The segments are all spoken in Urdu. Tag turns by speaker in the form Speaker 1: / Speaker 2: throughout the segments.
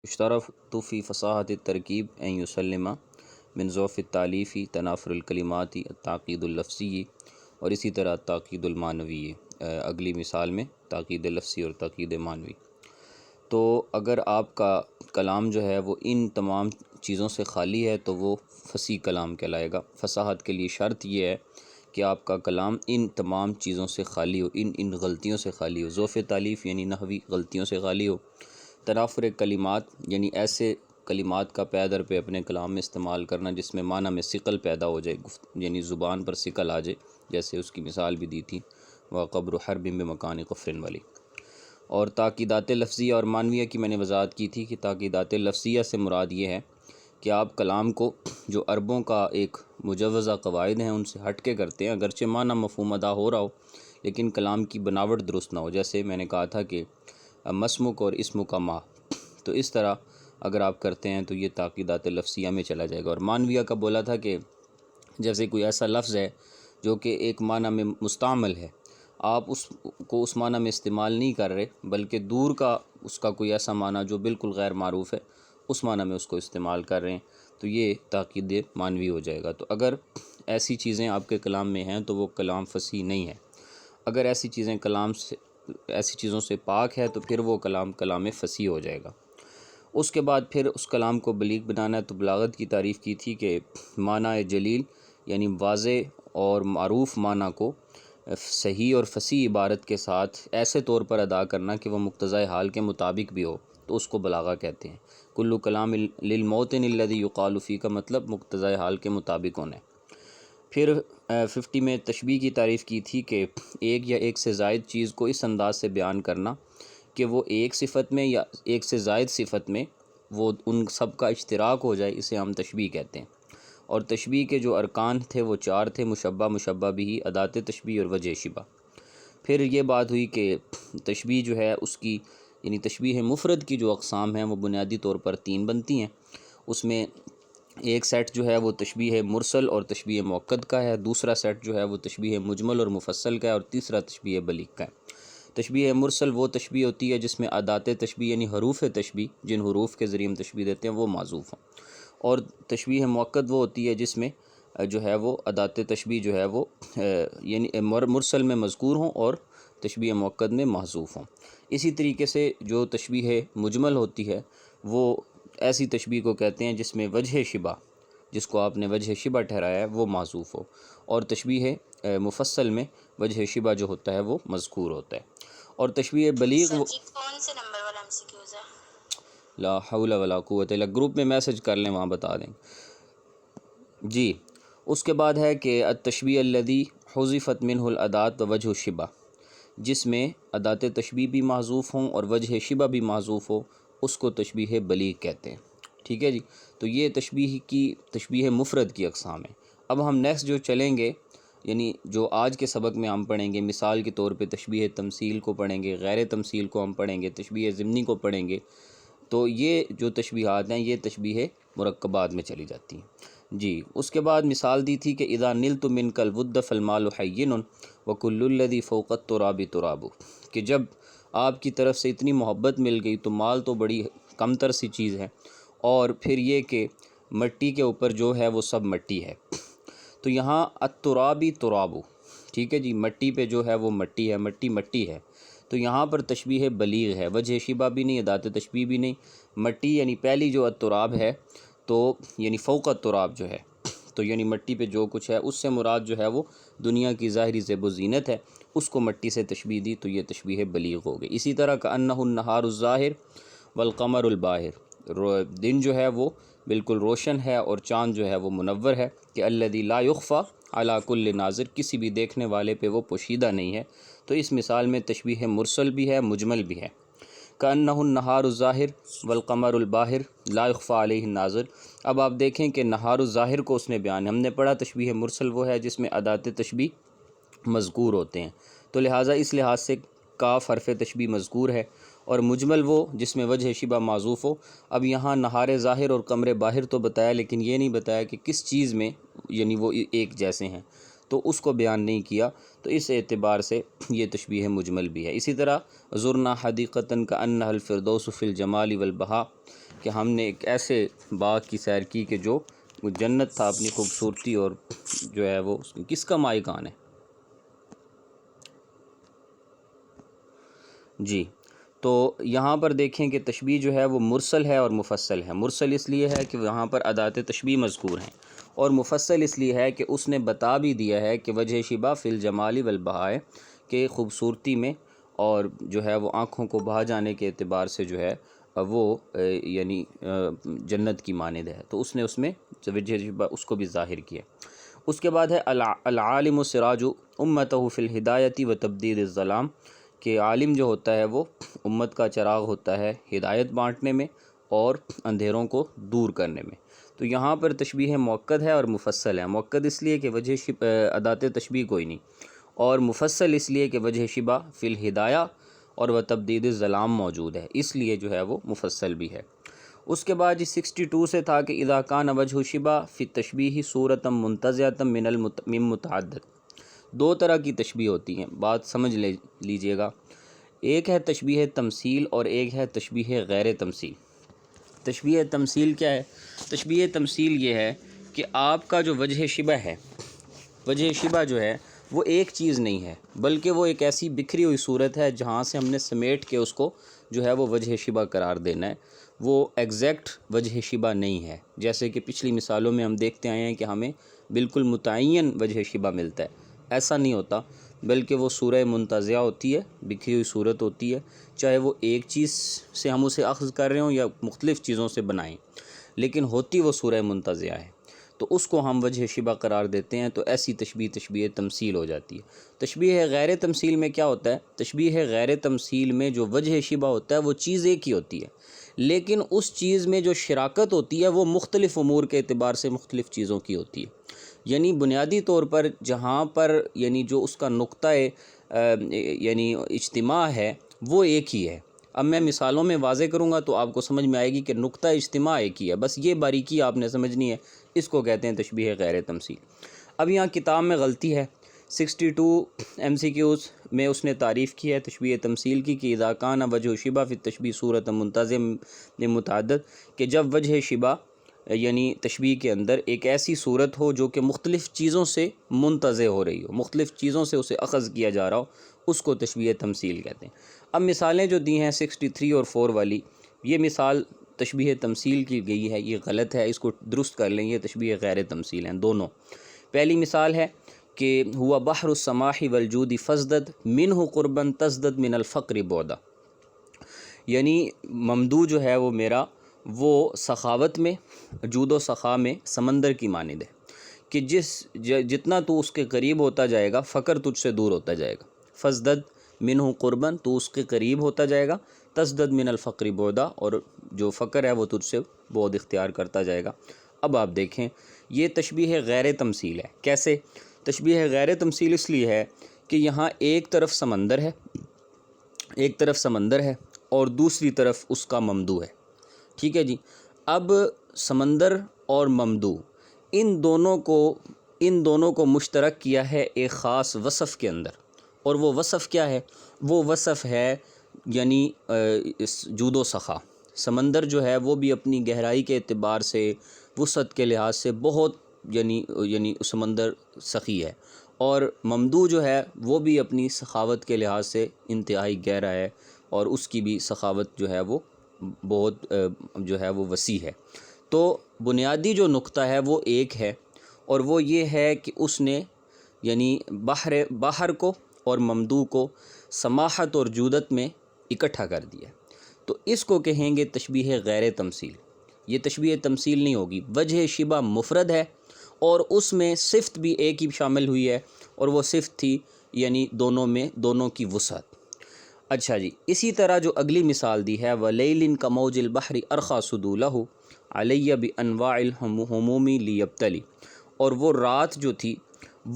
Speaker 1: اشترط فی فصاحت الترکیب ان یسلم من ضعف التالیفی تنافر الکلماتی التعقید اللفظی، اور اسی طرح تاقید المعنوی، اگلی مثال میں تاقید لفظی اور تاقید معنوی۔ تو اگر آپ کا کلام جو ہے وہ ان تمام چیزوں سے خالی ہے تو وہ فصیح کلام کہلائے گا۔ فصاحت کے لیے شرط یہ ہے کہ آپ کا کلام ان تمام چیزوں سے خالی ہو، ان غلطیوں سے خالی ہو۔ ضعف تالیف یعنی نحوی غلطیوں سے خالی ہو۔ تنافر کلمات یعنی ایسے کلمات کا پے در پہ اپنے کلام میں استعمال کرنا جس میں معنی میں ثقل پیدا ہو جائے، یعنی زبان پر ثقل آ جائے، جیسے اس کی مثال بھی دی تھی وَقَبْرُ حَرْبٍ بِمَكَانِ قَفْرٍ والی۔ اور تاکیدات لفظیہ اور معنویہ کی میں نے وضاحت کی تھی کہ تاکیدات لفظیہ سے مراد یہ ہے کہ آپ کلام کو جو عربوں کا ایک مجوزہ قواعد ہیں ان سے ہٹ کے کرتے ہیں، اگرچہ معنی مفہوم ادا ہو رہا ہو لیکن کلام کی بناوٹ درست نہ ہو، جیسے میں نے کہا تھا کہ مسمک اور اسم کا ما، تو اس طرح اگر آپ کرتے ہیں تو یہ تاکیدات لفظیہ میں چلا جائے گا۔ اور معنویہ کا بولا تھا کہ جیسے کوئی ایسا لفظ ہے جو کہ ایک معنی میں مستعمل ہے، آپ اس کو اس معنی میں استعمال نہیں کر رہے بلکہ دور کا اس کا کوئی ایسا معنی جو بالکل غیر معروف ہے اس معنی میں اس کو استعمال کر رہے ہیں، تو یہ تاکید معنوی ہو جائے گا۔ تو اگر ایسی چیزیں آپ کے کلام میں ہیں تو وہ کلام فصیح نہیں ہے۔ اگر ایسی چیزوں سے پاک ہے تو پھر وہ کلام فصیح ہو جائے گا۔ اس کے بعد پھر اس کلام کو بلیغ بنانا ہے، تو بلاغت کی تعریف کی تھی کہ معنی جلیل یعنی واضح اور معروف معنی کو صحیح اور فصیح عبارت کے ساتھ ایسے طور پر ادا کرنا کہ وہ مقتضۂ حال کے مطابق بھی ہو، تو اس کو بلاغہ کہتے ہیں۔ کل کلام للموطن الذی یقال فیہ کا مطلب مقتضۂ حال کے مطابق ہونا ہے۔ پھر 50 میں تشبیہ کی تعریف کی تھی کہ ایک یا ایک سے زائد چیز کو اس انداز سے بیان کرنا کہ وہ ایک صفت میں یا ایک سے زائد صفت میں وہ ان سب کا اشتراک ہو جائے، اسے ہم تشبیہ کہتے ہیں۔ اور تشبیہ کے جو ارکان تھے وہ 4 تھے: مشبہ، مشبہ بہ، ادات تشبیہ اور وجہ شبہ۔ پھر یہ بات ہوئی کہ تشبیہ جو ہے اس کی یعنی تشبیہ مفرد کی جو اقسام ہیں وہ بنیادی طور پر 3 بنتی ہیں۔ اس میں ایک سیٹ جو ہے وہ تشبیہ مرسل اور تشبیہ مؤکد کا ہے، دوسرا سیٹ جو ہے وہ تشبیہ مجمل اور مفصل کا ہے، اور تیسرا تشبیہ بلیغ کا ہے۔ تشبیہ مرسل وہ تشبیہ ہوتی ہے جس میں ادات تشبیہ یعنی حروف تشبیہ، جن حروف کے ذریعے ہم تشبیہ دیتے ہیں وہ معذوف ہوں، اور تشبیہ مؤکد وہ ہوتی ہے جس میں جو ہے وہ ادات تشبیہ جو ہے وہ یعنی مرسل میں مذکور ہوں اور تشبیہ مؤکد میں محذوف ہوں۔ اسی طریقے سے جو تشبیہ مجمل ہوتی ہے وہ ایسی تشبیہ کو کہتے ہیں جس میں وجہ شبہ، جس کو آپ نے وجہ شبہ ٹھہرایا ہے، وہ معذوف ہو، اور تشبیہ مفصل میں وجہ شبہ جو ہوتا ہے وہ مذکور ہوتا ہے۔ اور تشبیہ بلیغ
Speaker 2: سر جی کون سے نمبر والا ایم سی کیوز ہے؟
Speaker 1: لا حول ولا قوت الا، گروپ میں میسج کر لیں، وہاں بتا دیں جی۔ اس کے بعد ہے کہ التشبیہ الذی حذفت منہ الادات ووجہ الشبہ، جس میں ادات تشبیہ بھی محذوف ہوں اور وجہ شبہ بھی محذوف ہو، اس کو تشبیہ بلیغ کہتے ہیں۔ ٹھیک ہے جی، تو یہ تشبیہ مفرد کی اقسام ہیں۔ اب ہم نیکسٹ جو چلیں گے یعنی جو آج کے سبق میں ہم پڑھیں گے، مثال کے طور پہ تشبیہ تمثیل کو پڑھیں گے، غیر تمثیل کو ہم پڑھیں گے، تشبیہ ضمنی کو پڑھیں گے، تو یہ جو تشبیہات ہیں یہ تشبیہ مرکبات میں چلی جاتی ہیں جی۔ اس کے بعد مثال دی تھی کہ اذا نلت منک الود فالمال حین وکل الذی فوق التراب تراب، کہ جب آپ کی طرف سے اتنی محبت مل گئی تو مال تو بڑی کم تر سی چیز ہے، اور پھر یہ کہ مٹی کے اوپر جو ہے وہ سب مٹی ہے۔ تو یہاں الترابی ترابو، ٹھیک ہے جی، مٹی پہ جو ہے وہ مٹی ہے، مٹی ہے، تو یہاں پر تشبیہ بلیغ ہے، وجہ شبہ بھی نہیں، ادات تشبیہ بھی نہیں۔ مٹی یعنی پہلی جو التراب ہے تو یعنی فوق التراب جو ہے، تو یعنی مٹی پہ جو کچھ ہے اس سے مراد جو ہے وہ دنیا کی ظاہری زیب و زینت ہے، اس کو مٹی سے تشبیہ دی تو یہ تشبیہ بلیغ ہو گئی۔ اسی طرح کأنہ النہار الظاہر والقمر الباہر، دن جو ہے وہ بالکل روشن ہے اور چاند جو ہے وہ منور ہے، کہ الذی لا یخفی علی کل ناظر، کسی بھی دیکھنے والے پہ وہ پوشیدہ نہیں ہے۔ تو اس مثال میں تشبیہ مرسل بھی ہے، مجمل بھی ہے۔ کأنہ النہار الظاہر والقمر الباہر لا یخفی علیہ الناظر، اب آپ دیکھیں کہ نہار الظاہر کو اس نے بیان، ہم نے پڑھا تشبیہ مرسل وہ ہے جس میں ادات تشبیہ مذکور ہوتے ہیں، تو لہٰذا اس لحاظ سے کاف حرف تشبیہ مذکور ہے، اور مجمل وہ جس میں وجہ شبہ معذوف ہو۔ اب یہاں نہار ظاہر اور قمر باہر تو بتایا، لیکن یہ نہیں بتایا کہ کس چیز میں یعنی وہ ایک جیسے ہیں، تو اس کو بیان نہیں کیا، تو اس اعتبار سے یہ تشبیہ مجمل بھی ہے۔ اسی طرح زرنا حدیقۃ کأنہا الفردوس فی الجمال والبہاء، کہ ہم نے ایک ایسے باغ کی سیر کی کہ جو جنت تھا اپنی خوبصورتی اور جو ہے وہ کس کا مائکان ہے؟ جی، تو یہاں پر دیکھیں کہ تشبیہ جو ہے وہ مرسل ہے اور مفصل ہے۔ مرسل اس لیے ہے کہ یہاں پر ادات تشبیہ مذکور ہیں، اور مفصل اس لیے ہے کہ اس نے بتا بھی دیا ہے کہ وجہ شبہ فی الجمال والبہاء، کہ خوبصورتی میں اور جو ہے وہ آنکھوں کو بھا جانے کے اعتبار سے جو ہے وہ یعنی جنت کی مانند ہے، تو اس نے اس میں وجہ شبہ اس کو بھی ظاہر کیا۔ اس کے بعد ہے العالم سراج امتہ فی الہدایت و تبدید الظلام، کہ عالم جو ہوتا ہے وہ امت کا چراغ ہوتا ہے ہدایت بانٹنے میں اور اندھیروں کو دور کرنے میں۔ تو یہاں پر تشبیہ مؤکد ہے اور مفصل ہے۔ مؤکد اس لیے کہ وجہ ادات تشبیہ کوئی نہیں، اور مفصل اس لیے کہ وجہ شبہ فی الہدایہ اور و تبدید الظلام موجود ہے، اس لیے جو ہے وہ مفصل بھی ہے۔ اس کے بعد 62 سے تھا کہ اذا کان وجہ شبہ فی التشبیہ صورتا منتزعۃ من متعدد۔ دو طرح کی تشبیہ ہوتی ہیں، بات سمجھ لیجئے گا۔ ایک ہے تشبیہ تمثیل اور ایک ہے تشبیہ غیر تمثیل۔ تشبیہ تمثیل کیا ہے؟ تشبیہ تمثیل یہ ہے کہ آپ کا جو وجہ شبہ ہے، وجہ شبہ جو ہے وہ ایک چیز نہیں ہے، بلکہ وہ ایک ایسی بکھری ہوئی صورت ہے جہاں سے ہم نے سمیٹ کے اس کو جو ہے وہ وجہ شبہ قرار دینا ہے، وہ ایگزیکٹ وجہ شبہ نہیں ہے۔ جیسے کہ پچھلی مثالوں میں ہم دیکھتے آئے ہیں کہ ہمیں بالکل متعین وجہ شبہ ملتا ہے، ایسا نہیں ہوتا، بلکہ وہ صورہ منتزعہ ہوتی ہے، بکھری ہوئی صورت ہوتی ہے، چاہے وہ ایک چیز سے ہم اسے اخذ کر رہے ہوں یا مختلف چیزوں سے بنائیں، لیکن ہوتی وہ صورہ منتزعہ ہے، تو اس کو ہم وجہ شبہ قرار دیتے ہیں۔ تو ایسی تشبیہ تمثیل ہو جاتی ہے۔ تشبیہ غیر تمثیل میں کیا ہوتا ہے؟ تشبیہ غیر تمثیل میں جو وجہ شبہ ہوتا ہے وہ چیز ایک ہی ہوتی ہے، لیکن اس چیز میں جو شراکت ہوتی ہے وہ مختلف امور کے اعتبار سے مختلف چیزوں کی ہوتی ہے۔ یعنی بنیادی طور پر جہاں پر یعنی جو اس کا نقطہ یعنی اجتماع ہے وہ ایک ہی ہے۔ اب میں مثالوں میں واضح کروں گا تو آپ کو سمجھ میں آئے گی کہ نقطہ اجتماع ایک ہی ہے، بس یہ باریکی آپ نے سمجھنی ہے، اس کو کہتے ہیں تشبیہ غیر تمثیل۔ اب یہاں کتاب میں غلطی ہے، 62 MCQs میں اس نے تعریف کی ہے تشبیہ تمثیل کی کہ اذا کان وجہ شبہ فی التشبیہ صورت منتزع متعدد، کہ جب وجہ شبہ یعنی تشبیہ کے اندر ایک ایسی صورت ہو جو کہ مختلف چیزوں سے منتزع ہو رہی ہو، مختلف چیزوں سے اسے اخذ کیا جا رہا ہو، اس کو تشبیہ تمثیل کہتے ہیں۔ اب مثالیں جو دی ہیں 63 اور 4 والی، یہ مثال تشبیہ تمثیل کی گئی ہے، یہ غلط ہے، اس کو درست کر لیں، یہ تشبیہ غیر تمثیل ہیں دونوں۔ پہلی مثال ہے کہ ہوا بحر السماح والجود فازدد منہ قربا تزدد من الفقر بعدا، یعنی ممدو جو ہے وہ میرا، وہ سخاوت میں، جود و سخا میں سمندر کی مانند ہے کہ جتنا تو اس کے قریب ہوتا جائے گا فقر تجھ سے دور ہوتا جائے گا۔ فازدد منہ قربا، تو اس کے قریب ہوتا جائے گا، تزدد من الفقر بعدا، اور جو فقر ہے وہ تجھ سے بعد اختیار کرتا جائے گا۔ اب آپ دیکھیں یہ تشبیہ غیر تمثیل ہے۔ کیسے تشبیہ غیر تمثیل؟ اس لیے ہے کہ یہاں ایک طرف سمندر ہے اور دوسری طرف اس کا ممدو ہے، ٹھیک ہے جی۔ اب سمندر اور ممدو ان دونوں کو مشترک کیا ہے ایک خاص وصف کے اندر، اور وہ وصف کیا ہے؟ وہ وصف ہے یعنی جود و سخا۔ سمندر جو ہے وہ بھی اپنی گہرائی کے اعتبار سے، وسعت کے لحاظ سے بہت یعنی سمندر سخی ہے، اور ممدو جو ہے وہ بھی اپنی سخاوت کے لحاظ سے انتہائی گہرا ہے، اور اس کی بھی سخاوت جو ہے وہ بہت جو ہے وہ وسیع ہے۔ تو بنیادی جو نقطہ ہے وہ ایک ہے، اور وہ یہ ہے کہ اس نے یعنی باہر کو اور ممدو کو سماحت اور جودت میں اکٹھا کر دیا، تو اس کو کہیں گے تشبیہ غیر تمثیل۔ یہ تشبیہ تمثیل نہیں ہوگی، وجہ شبہ مفرد ہے اور اس میں صفت بھی ایک ہی شامل ہوئی ہے، اور وہ صفت تھی یعنی دونوں کی وسعت۔ اچھا جی، اسی طرح جو اگلی مثال دی ہے وَلَيْلٍ كَمَوْجِ الْبَحْرِ أَرْخَى سُدُولَهُ عَلَيَّ بِأَنْوَاعِ الْهُمُومِ لِيَبْتَلِي، اور وہ رات جو تھی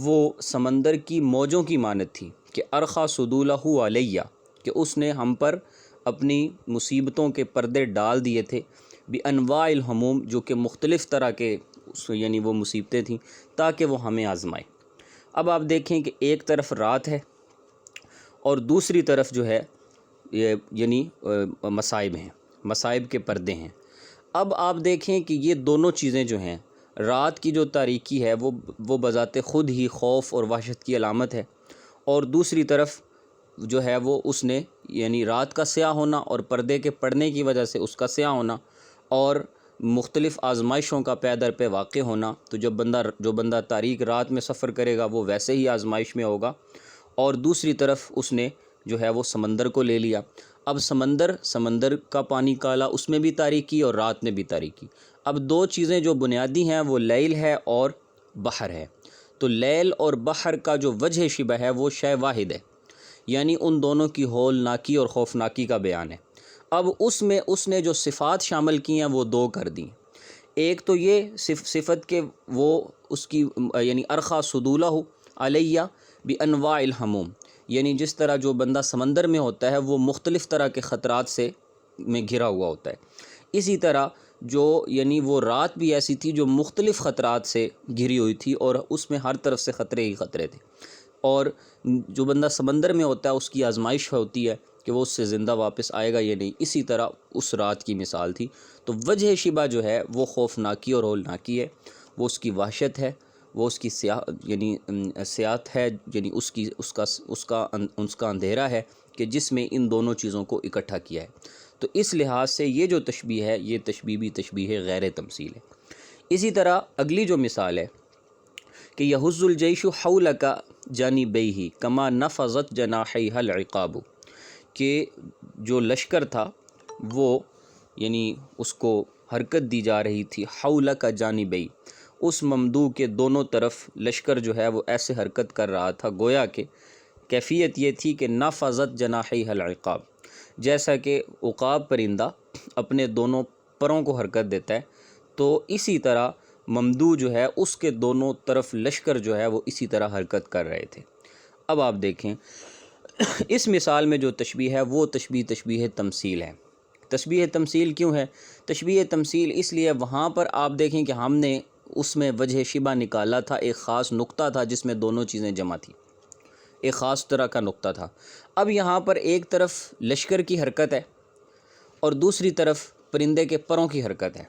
Speaker 1: وہ سمندر کی موجوں کی مانند تھی کہ ارخا سدولہ علیہ، کہ اس نے ہم پر اپنی مصیبتوں کے پردے ڈال دیے تھے، بِأَنْوَاعِ الْهُمُومِ، جو کہ مختلف طرح کے یعنی وہ مصیبتیں تھیں تاکہ وہ ہمیں آزمائیں۔ اب آپ دیکھیں کہ ایک طرف رات ہے اور دوسری طرف جو ہے یعنی مصائب ہیں، مصائب کے پردے ہیں۔ اب آپ دیکھیں کہ یہ دونوں چیزیں جو ہیں، رات کی جو تاریکی ہے وہ بذات خود ہی خوف اور وحشت کی علامت ہے، اور دوسری طرف جو ہے وہ اس نے یعنی رات کا سیاہ ہونا اور پردے کے پڑنے کی وجہ سے اس کا سیاہ ہونا اور مختلف آزمائشوں کا پے در پہ واقع ہونا، تو جو بندہ تاریک رات میں سفر کرے گا وہ ویسے ہی آزمائش میں ہوگا۔ اور دوسری طرف اس نے جو ہے وہ سمندر کو لے لیا۔ اب سمندر کا پانی کالا، اس میں بھی تاریکی اور رات میں بھی تاریکی۔ اب دو چیزیں جو بنیادی ہیں وہ لیل ہے اور بحر ہے۔ تو لیل اور بحر کا جو وجہ شبہ ہے وہ شے واحد ہے، یعنی ان دونوں کی ہولناکی اور خوفناکی کا بیان ہے۔ اب اس میں اس نے جو صفات شامل کی ہیں وہ دو کر دیں۔ ایک تو یہ صفت کہ وہ اس کی یعنی ارخا صدولہ علیہ بانواع الحموم، یعنی جس طرح جو بندہ سمندر میں ہوتا ہے وہ مختلف طرح کے خطرات میں گھرا ہوا ہوتا ہے، اسی طرح یعنی وہ رات بھی ایسی تھی جو مختلف خطرات سے گھری ہوئی تھی اور اس میں ہر طرف سے خطرے ہی خطرے تھے، اور جو بندہ سمندر میں ہوتا ہے اس کی آزمائش ہوتی ہے کہ وہ اس سے زندہ واپس آئے گا یا نہیں۔ اسی طرح اس رات کی مثال تھی۔ تو وجہ شبہ جو ہے وہ خوفناکی اور ہولناکی ہے، وہ اس کی وحشت ہے، وہ اس کی سیاحت ہے، یعنی اس کا اندھیرا ہے کہ جس میں ان دونوں چیزوں کو اکٹھا کیا ہے۔ تو اس لحاظ سے یہ جو تشبیہ ہے یہ تشبیہ بھی تشبیہ غیر تمثیل ہے۔ اسی طرح اگلی جو مثال ہے کہ یحز الجیش حولک جانبیہ کما نفضت جناحیہ العقاب، کہ جو لشکر تھا وہ یعنی اس کو حرکت دی جا رہی تھی حولک جانبیہ، اس ممدوع کے دونوں طرف لشکر جو ہے وہ ایسے حرکت کر رہا تھا گویا کہ کیفیت یہ تھی کہ نفضت جناحیہ العقاب، جیسا کہ عقاب پرندہ اپنے دونوں پروں کو حرکت دیتا ہے، تو اسی طرح ممدوع جو ہے اس کے دونوں طرف لشکر جو ہے وہ اسی طرح حرکت کر رہے تھے۔ اب آپ دیکھیں اس مثال میں جو تشبیہ ہے وہ تشبیہ تمثیل ہے۔ تشبیہ تمثیل کیوں ہے؟ تشبیہ تمثیل اس لیے وہاں پر آپ دیکھیں کہ ہم نے اس میں وجہ شبہ نکالا تھا، ایک خاص نقطہ تھا جس میں دونوں چیزیں جمع تھیں، ایک خاص طرح کا نقطہ تھا۔ اب یہاں پر ایک طرف لشکر کی حرکت ہے اور دوسری طرف پرندے کے پروں کی حرکت ہے۔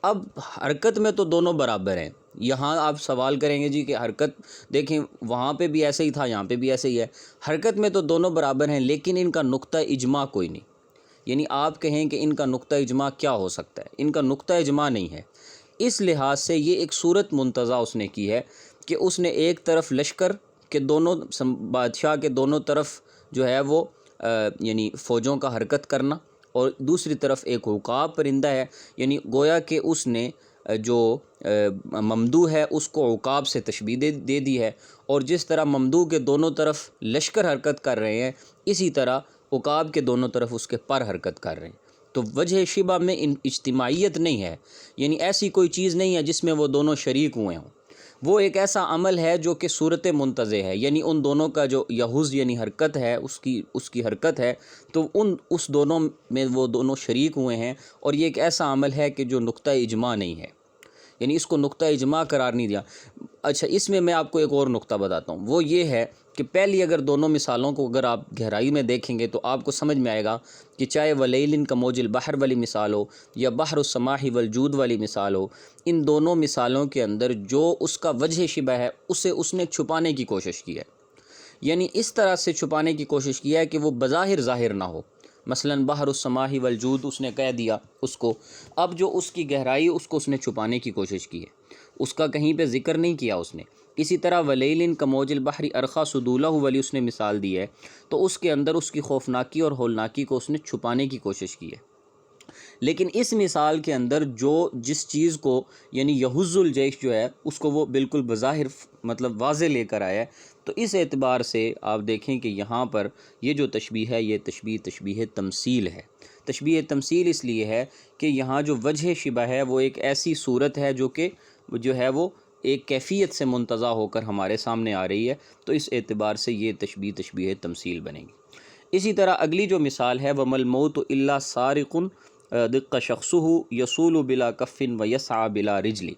Speaker 1: اب حرکت میں تو دونوں برابر ہیں۔ یہاں آپ سوال کریں گے جی کہ حرکت دیکھیں وہاں پہ بھی ایسے ہی تھا یہاں پہ بھی ایسے ہی ہے، حرکت میں تو دونوں برابر ہیں لیکن ان کا نقطہ اجماع کوئی نہیں، یعنی آپ کہیں کہ ان کا نقطہ اجماع کیا ہو سکتا ہے، ان کا نقطہ اجماع نہیں ہے۔ اس لحاظ سے یہ ایک صورت منتزع اس نے کی ہے کہ اس نے ایک طرف لشکر کے دونوں بادشاہ کے دونوں طرف جو ہے وہ یعنی فوجوں کا حرکت کرنا، اور دوسری طرف ایک عقاب پرندہ ہے، یعنی گویا کہ اس نے جو ممدوع ہے اس کو عقاب سے تشبیہ دے دی ہے، اور جس طرح ممدوع کے دونوں طرف لشکر حرکت کر رہے ہیں اسی طرح عقاب کے دونوں طرف اس کے پر حرکت کر رہے ہیں۔ تو وجہ شبہ میں اجتماعیت نہیں ہے، یعنی ایسی کوئی چیز نہیں ہے جس میں وہ دونوں شریک ہوئے ہوں، وہ ایک ایسا عمل ہے جو کہ صورت منتزع ہے، یعنی ان دونوں کا جو یحز یعنی حرکت ہے اس کی حرکت ہے، تو اس دونوں میں وہ دونوں شریک ہوئے ہیں، اور یہ ایک ایسا عمل ہے کہ جو نقطہ اجماع نہیں ہے، یعنی اس کو نقطہ اجماع قرار نہیں دیا۔ اچھا اس میں آپ کو ایک اور نقطہ بتاتا ہوں، وہ یہ ہے کہ پہلی اگر دونوں مثالوں کو اگر آپ گہرائی میں دیکھیں گے تو آپ کو سمجھ میں آئے گا کہ چاہے ولیل کموج البحر والی مثال ہو یا بحر السماح والجود والی مثال ہو، ان دونوں مثالوں کے اندر جو اس کا وجہ شبہ ہے اسے اس نے چھپانے کی کوشش کی ہے، یعنی اس طرح سے چھپانے کی کوشش کی ہے کہ وہ بظاہر ظاہر نہ ہو۔ مثلا بحر السماح والجود اس نے کہہ دیا اس کو، اب جو اس کی گہرائی اس کو اس نے چھپانے کی کوشش کی ہے، اس کا کہیں پہ ذکر نہیں کیا اس نے۔ اسی طرح ولیل کموج البحر ارخا صدولہ والی اس نے مثال دی ہے، تو اس کے اندر اس کی خوفناکی اور ہولناکی کو اس نے چھپانے کی کوشش کی ہے۔ لیکن اس مثال کے اندر جس چیز کو یعنی یحز الجیش جو ہے اس کو وہ بالکل بظاہر مطلب واضح لے کر آیا ہے، تو اس اعتبار سے آپ دیکھیں کہ یہاں پر یہ جو تشبیہ ہے یہ تشبیہ تمثیل ہے۔ تشبیہ تمثیل اس لیے ہے کہ یہاں جو وجہ شبہ ہے وہ ایک ایسی صورت ہے جو ہے وہ ایک کیفیت سے منتزع ہو کر ہمارے سامنے آ رہی ہے، تو اس اعتبار سے یہ تشبیہ تمثیل بنے گی۔ اسی طرح اگلی جو مثال ہے وَمَا الْمَوْتُ إِلَّا سَارِقٌ دِقَّ شَخْصُهُ يَصُولُ بِلَا كَفٍّ وَيَسْعَى بِلَا رِجْلٍ،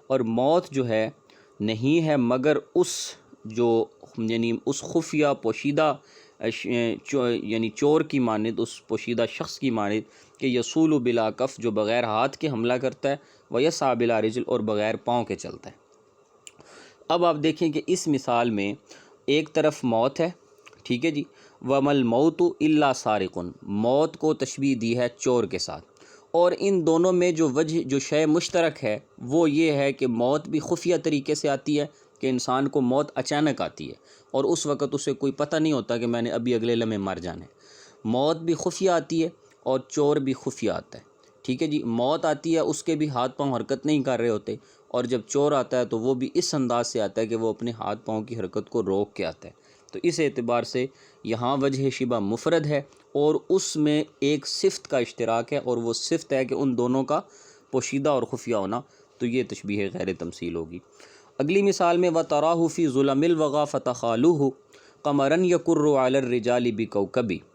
Speaker 1: اور موت جو ہے نہیں ہے مگر یعنی اس خفیہ پوشیدہ یعنی چور کی مانند، اس پوشیدہ شخص کی مانند کہ یسول بلا کف، جو بغیر ہاتھ کے حملہ کرتا ہے، و یسعی بلا رجل، اور بغیر پاؤں کے چلتا ہے۔ اب آپ دیکھیں کہ اس مثال میں ایک طرف موت ہے، ٹھیک ہے جی، وَمَا الْمَوْتُ إِلَّا سَارِقٌ، موت کو تشبیہ دی ہے چور کے ساتھ، اور ان دونوں میں جو شے مشترک ہے وہ یہ ہے کہ موت بھی خفیہ طریقے سے آتی ہے، کہ انسان کو موت اچانک آتی ہے اور اس وقت اسے کوئی پتہ نہیں ہوتا کہ میں نے ابھی اگلے لمحے مر جانا ہے۔ موت بھی خفیہ آتی ہے اور چور بھی خفیہ آتا ہے، ٹھیک ہے جی۔ موت آتی ہے، اس کے بھی ہاتھ پاؤں حرکت نہیں کر رہے ہوتے، اور جب چور آتا ہے تو وہ بھی اس انداز سے آتا ہے کہ وہ اپنے ہاتھ پاؤں کی حرکت کو روک کے آتا ہے۔ تو اس اعتبار سے یہاں وجہ شبہ مفرد ہے اور اس میں ایک صفت کا اشتراک ہے، اور وہ صفت ہے کہ ان دونوں کا پوشیدہ اور خفیہ ہونا، تو یہ تشبیہ غیر تمثیل ہوگی۔ اگلی مثال میں وَتَرَاهُ فِي ظُلَمِ الْوَغَى فَتَخَالُوهُ قَمَرًا يَكُرُّ عَلَى الرِّجَالِ بِكَوْكَبٍ۔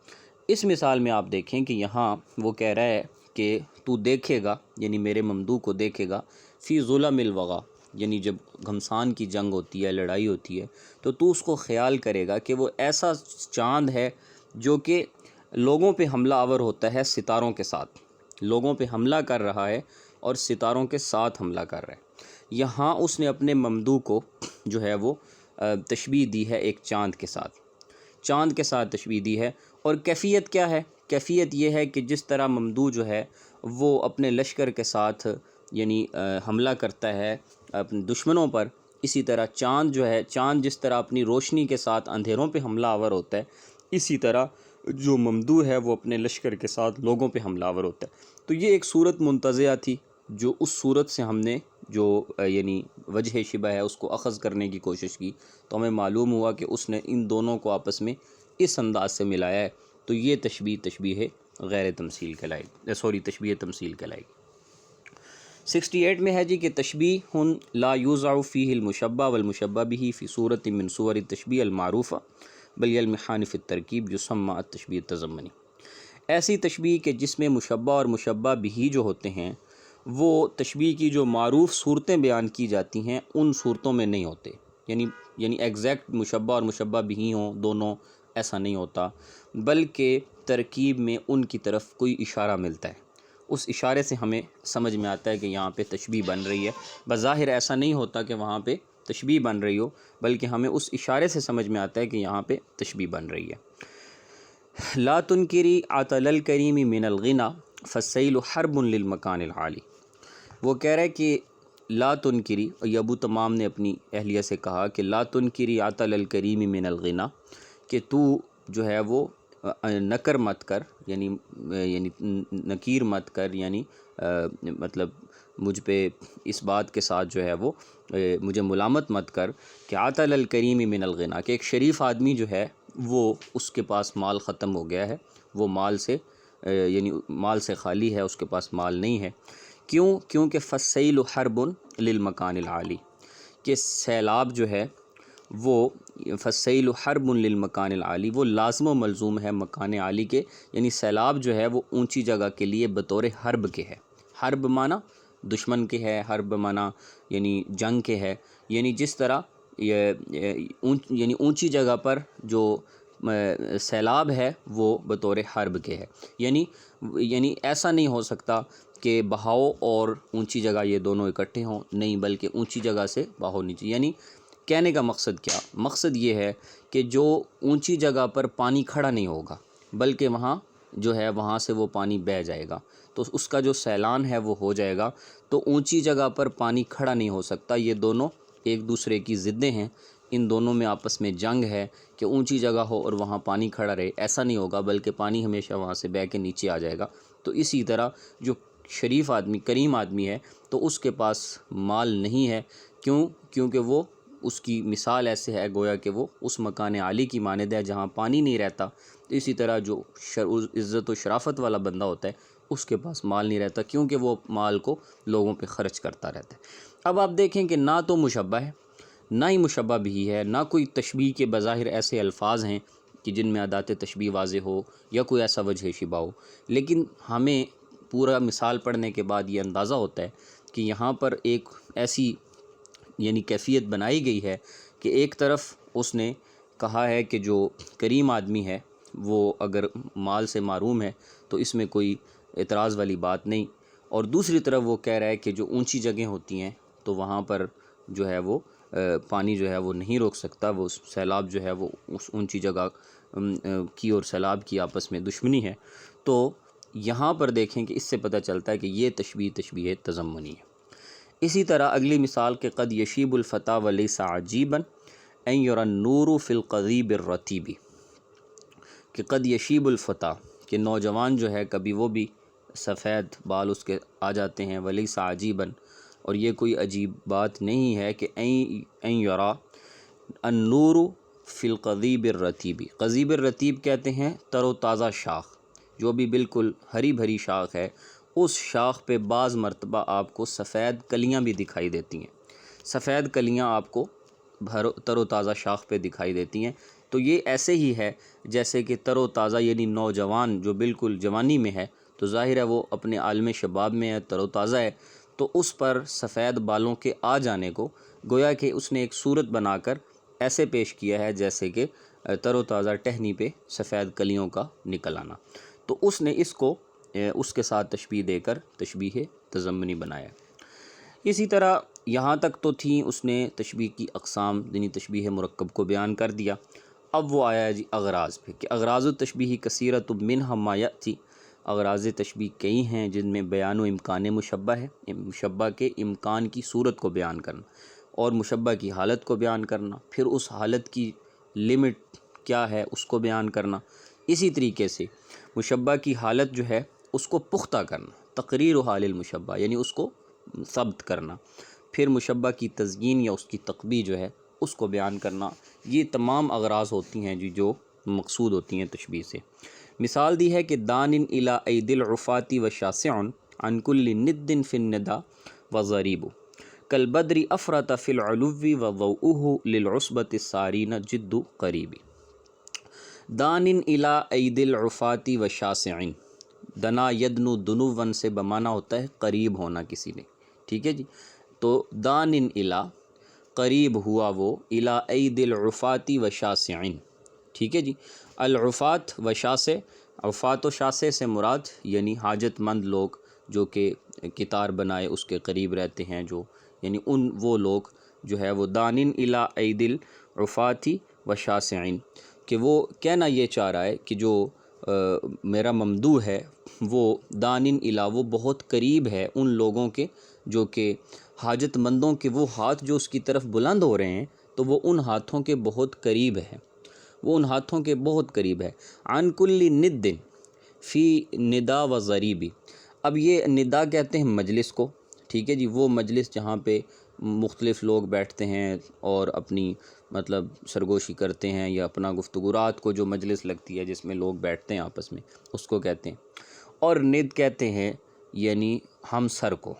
Speaker 1: اس مثال میں آپ دیکھیں کہ یہاں وہ کہہ رہا ہے کہ تو دیکھے گا، یعنی میرے ممدوح کو دیکھے گا، فی ظلم الوغا، یعنی جب گھمسان کی جنگ ہوتی ہے، لڑائی ہوتی ہے، تو اس کو خیال کرے گا کہ وہ ایسا چاند ہے جو کہ لوگوں پہ حملہ آور ہوتا ہے ستاروں کے ساتھ، لوگوں پہ حملہ کر رہا ہے اور ستاروں کے ساتھ حملہ کر رہا ہے۔ یہاں اس نے اپنے ممدوح کو جو ہے وہ تشبیہ دی ہے ایک چاند کے ساتھ، چاند کے ساتھ تشبیہ دی ہے۔ اور کیفیت کیا ہے؟ کیفیت یہ ہے کہ جس طرح ممدوح جو ہے وہ اپنے لشکر کے ساتھ یعنی حملہ کرتا ہے اپنے دشمنوں پر، اسی طرح چاند جو ہے، چاند جس طرح اپنی روشنی کے ساتھ اندھیروں پہ حملہ آور ہوتا ہے، اسی طرح جو ممدوح ہے وہ اپنے لشکر کے ساتھ لوگوں پہ حملہ آور ہوتا ہے۔ تو یہ ایک صورت منتزعہ تھی، جو اس صورت سے ہم نے جو یعنی وجہ شبہ ہے اس کو اخذ کرنے کی کوشش کی، تو ہمیں معلوم ہوا کہ اس نے ان دونوں کو آپس میں اس انداز سے ملایا ہے، تو یہ تشبیہ غیر تمثیل کہلائے گی، تشبیہ تمثیل کہلائے گی۔ 68 میں ہے جی کہ تشبیہ لا یوضع فیہ المشبہ والمشبہ بہ فی صورت من صور التشبیہ المعروفہ بل یلمحان فی الترکیب یسمى التشبیہ التضمنی، ایسی تشبیہ کہ جس میں مشبہ اور مشبہ بہ جو ہوتے ہیں وہ تشبیہ کی جو معروف صورتیں بیان کی جاتی ہیں ان صورتوں میں نہیں ہوتے، یعنی ایگزیکٹ مشبہ اور مشبہ بہ ہوں دونوں، ایسا نہیں ہوتا، بلکہ ترکیب میں ان کی طرف کوئی اشارہ ملتا ہے، اس اشارے سے ہمیں سمجھ میں آتا ہے کہ یہاں پہ تشبیہ بن رہی ہے۔ بظاہر ایسا نہیں ہوتا کہ وہاں پہ تشبیہ بن رہی ہو، بلکہ ہمیں اس اشارے سے سمجھ میں آتا ہے کہ یہاں پہ تشبیہ بن رہی ہے۔ لا تنکری عطل الکریم من الغنا فالسیل حرب للمکان العالی، وہ کہہ رہے کہ لا تنکری، اور یہ ابو تمام نے اپنی اہلیہ سے کہا کہ لا تنکری عطل الکریم من الغنا، کہ تو جو ہے وہ نکر مت کر، یعنی نکیر مت کر، یعنی مطلب مجھ پہ اس بات کے ساتھ جو ہے وہ مجھے ملامت مت کر کہ عطل الکریم من الغنا، کہ ایک شریف آدمی جو ہے وہ اس کے پاس مال ختم ہو گیا ہے، وہ مال سے خالی ہے، اس کے پاس مال نہیں ہے۔ کیونکہ فالسیل حرب للمکان العالی، کہ سیلاب جو ہے وہ فالسیل حرب للمکان العالی، وہ لازم و ملزوم ہے مکان عالی کے، یعنی سیلاب جو ہے وہ اونچی جگہ کے لیے بطور حرب کے ہے۔ حرب معنی دشمن کے ہے، حرب معنی یعنی جنگ کے ہے، یعنی جس طرح یعنی اونچی جگہ پر جو سیلاب ہے وہ بطور حرب کے ہے، یعنی ایسا نہیں ہو سکتا کہ بہاؤ اور اونچی جگہ یہ دونوں اکٹھے ہوں، نہیں، بلکہ اونچی جگہ سے بہاؤ نیچے، یعنی کہنے کا مقصد کیا؟ مقصد یہ ہے کہ جو اونچی جگہ پر پانی کھڑا نہیں ہوگا، بلکہ وہاں جو ہے وہاں سے وہ پانی بہہ جائے گا، تو اس کا جو سیلان ہے وہ ہو جائے گا۔ تو اونچی جگہ پر پانی کھڑا نہیں ہو سکتا، یہ دونوں ایک دوسرے کی ضدیں ہیں، ان دونوں میں آپس میں جنگ ہے کہ اونچی جگہ ہو اور وہاں پانی کھڑا رہے، ایسا نہیں ہوگا، بلکہ پانی ہمیشہ وہاں سے بہہ کے نیچے آ جائے گا۔ تو اسی طرح جو شریف آدمی، کریم آدمی ہے، تو اس کے پاس مال نہیں ہے، کیونکہ وہ اس کی مثال ایسے ہے گویا کہ وہ اس مکان عالی کی مانند ہے جہاں پانی نہیں رہتا۔ تو اسی طرح جو عزت و شرافت والا بندہ ہوتا ہے اس کے پاس مال نہیں رہتا، کیونکہ وہ مال کو لوگوں پہ خرچ کرتا رہتا ہے۔ اب آپ دیکھیں کہ نہ تو مشبہ ہے، نہ ہی مشبہ بھی ہے، نہ کوئی تشبیہ کے بظاہر ایسے الفاظ ہیں کہ جن میں ادات تشبیہ واضح ہو یا کوئی ایسا وجہ شبہ ہو، لیکن ہمیں پورا مثال پڑھنے کے بعد یہ اندازہ ہوتا ہے کہ یہاں پر ایک ایسی یعنی کیفیت بنائی گئی ہے کہ ایک طرف اس نے کہا ہے کہ جو کریم آدمی ہے وہ اگر مال سے محروم ہے تو اس میں کوئی اعتراض والی بات نہیں، اور دوسری طرف وہ کہہ رہا ہے کہ جو اونچی جگہیں ہوتی ہیں تو وہاں پر جو ہے وہ پانی جو ہے وہ نہیں روک سکتا، وہ سیلاب جو ہے وہ اس اونچی جگہ کی اور سیلاب کی آپس میں دشمنی ہے۔ تو یہاں پر دیکھیں کہ اس سے پتہ چلتا ہے کہ یہ تشبیہ تضمنی ہے۔ اسی طرح اگلی مثال کہ قد یشیب الفتیٰ ولیس عجیبا ان یری النور فی القضیب الرطیب، کہ قد یشیب الفتیٰ کہ نوجوان جو ہے کبھی وہ بھی سفید بال اس کے آ جاتے ہیں، ولیس عجیبا اور یہ کوئی عجیب بات نہیں ہے کہ ان یری النور فی القضیب الرطیب۔ قضیب الرطیب کہتے ہیں تر و تازہ شاخ، جو بھی بالکل ہری بھری شاخ ہے، اس شاخ پہ بعض مرتبہ آپ کو سفید کلیاں بھی دکھائی دیتی ہیں، سفید کلیاں آپ کو تر و تازہ شاخ پہ دکھائی دیتی ہیں۔ تو یہ ایسے ہی ہے جیسے کہ تر و تازہ یعنی نوجوان جو بالکل جوانی میں ہے، تو ظاہر ہے وہ اپنے عالم شباب میں ہے، تر و تازہ ہے، تو اس پر سفید بالوں کے آ جانے کو گویا کہ اس نے ایک صورت بنا کر ایسے پیش کیا ہے جیسے کہ تر و تازہ ٹہنی پہ سفید کلیوں کا نکل آنا، تو اس نے اس کو اس کے ساتھ تشبیہ دے کر تشبیہ تضمنی بنایا۔ اسی طرح یہاں تک تو تھیں اس نے تشبیہ کی اقسام یعنی تشبیہ مرکب کو بیان کر دیا۔ اب وہ آیا جی اغراض پہ، کہ اغراض التشبیہ کثیرۃ منھا ما یأتی، اغراض تشبیہ کئی ہیں جن میں بیان و امکان مشبہ ہے، مشبہ کے امکان کی صورت کو بیان کرنا اور مشبہ کی حالت کو بیان کرنا، پھر اس حالت کی لمٹ کیا ہے اس کو بیان کرنا، اسی طریقے سے مشبہ کی حالت جو ہے اس کو پختہ کرنا، تقریر و حال المشبہ یعنی اس کو ثبت کرنا، پھر مشبہ کی تزیین یا اس کی تقبیح جو ہے اس کو بیان کرنا، یہ تمام اغراض ہوتی ہیں جی جو مقصود ہوتی ہیں تشبیہ سے۔ مثال دی ہے کہ دان الی اید العفاة وشاسع عن کل ند فی الندى وضریب کالبدر افرط فی العلو وضوءہ للعصبۃ السارین جد قریب۔ دان الی اید العفاة وشاسع، دنا یدنو دنون سے بمانا ہوتا ہے قریب ہونا کسی نے، ٹھیک ہے جی، تو دان الی قریب ہوا وہ، الی اید العفاة وشاسع، ٹھیک ہے جی، العفاة وشاسع، عفاة و شاسع سے مراد یعنی حاجت مند لوگ جو کہ کتار بنائے اس کے قریب رہتے ہیں، جو یعنی وہ لوگ جو ہے وہ دان الی اید العفاة وشاسع، کہ وہ کہنا یہ چاہ رہا ہے کہ جو میرا ممدوح ہے وہ دان الی وہ بہت قریب ہے ان لوگوں کے جو کہ حاجت مندوں کے وہ ہاتھ جو اس کی طرف بلند ہو رہے ہیں تو وہ ان ہاتھوں کے بہت قریب ہے، وہ ان ہاتھوں کے بہت قریب ہے۔ عن کل ند فی ندا و ضریب، اب یہ ندا کہتے ہیں مجلس کو، ٹھیک ہے جی، وہ مجلس جہاں پہ مختلف لوگ بیٹھتے ہیں اور اپنی مطلب سرگوشی کرتے ہیں یا اپنا گفتگو رات کو جو مجلس لگتی ہے جس میں لوگ بیٹھتے ہیں آپس میں اس کو کہتے ہیں، اور ند کہتے ہیں یعنی ہم سر کو۔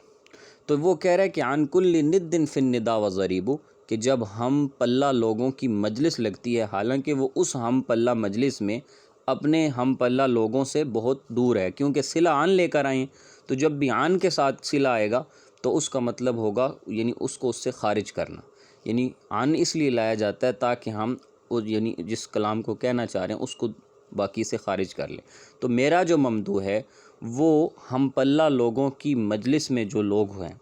Speaker 1: تو وہ کہہ رہا ہے کہ عن کل ند فی الندا و ضریب، کہ جب ہم پلہ لوگوں کی مجلس لگتی ہے حالانکہ وہ اس ہم پلہ مجلس میں اپنے ہم پلہ لوگوں سے بہت دور ہے، کیونکہ صلہ عن لے کر آئیں، تو جب بھی عن کے ساتھ صلہ آئے گا تو اس کا مطلب ہوگا یعنی اس کو اس سے خارج کرنا، یعنی عن اس لیے لایا جاتا ہے تاکہ ہم یعنی جس کلام کو کہنا چاہ رہے ہیں اس کو باقی سے خارج کر لیں۔ تو میرا جو ممدوح ہے وہ ہم پلہ لوگوں کی مجلس میں جو لوگ ہیں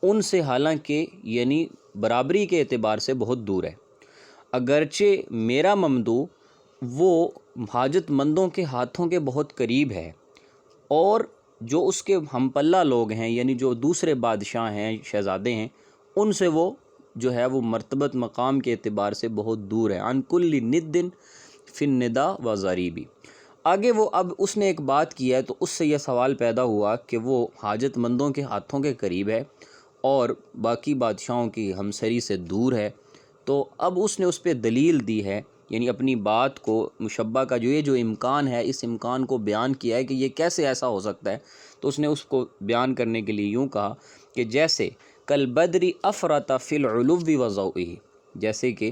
Speaker 1: ان سے حالانکہ یعنی برابری کے اعتبار سے بہت دور ہے، اگرچہ میرا ممدوح وہ حاجت مندوں کے ہاتھوں کے بہت قریب ہے، اور جو اس کے ہم پلہ لوگ ہیں یعنی جو دوسرے بادشاہ ہیں شہزادے ہیں ان سے وہ جو ہے وہ مرتبت مقام کے اعتبار سے بہت دور ہے۔ عن کل ند فی الندا و ضریب، آگے وہ اب اس نے ایک بات کی ہے تو اس سے یہ سوال پیدا ہوا کہ وہ حاجت مندوں کے ہاتھوں کے قریب ہے اور باقی بادشاہوں کی ہمسری سے دور ہے، تو اب اس نے اس پہ دلیل دی ہے، یعنی اپنی بات کو مشبہ کا جو یہ جو امکان ہے اس امکان کو بیان کیا ہے کہ یہ کیسے ایسا ہو سکتا ہے، تو اس نے اس کو بیان کرنے کے لیے یوں کہا کہ جیسے کالبدر افرط فی العلو و ضوئہ، جیسے کہ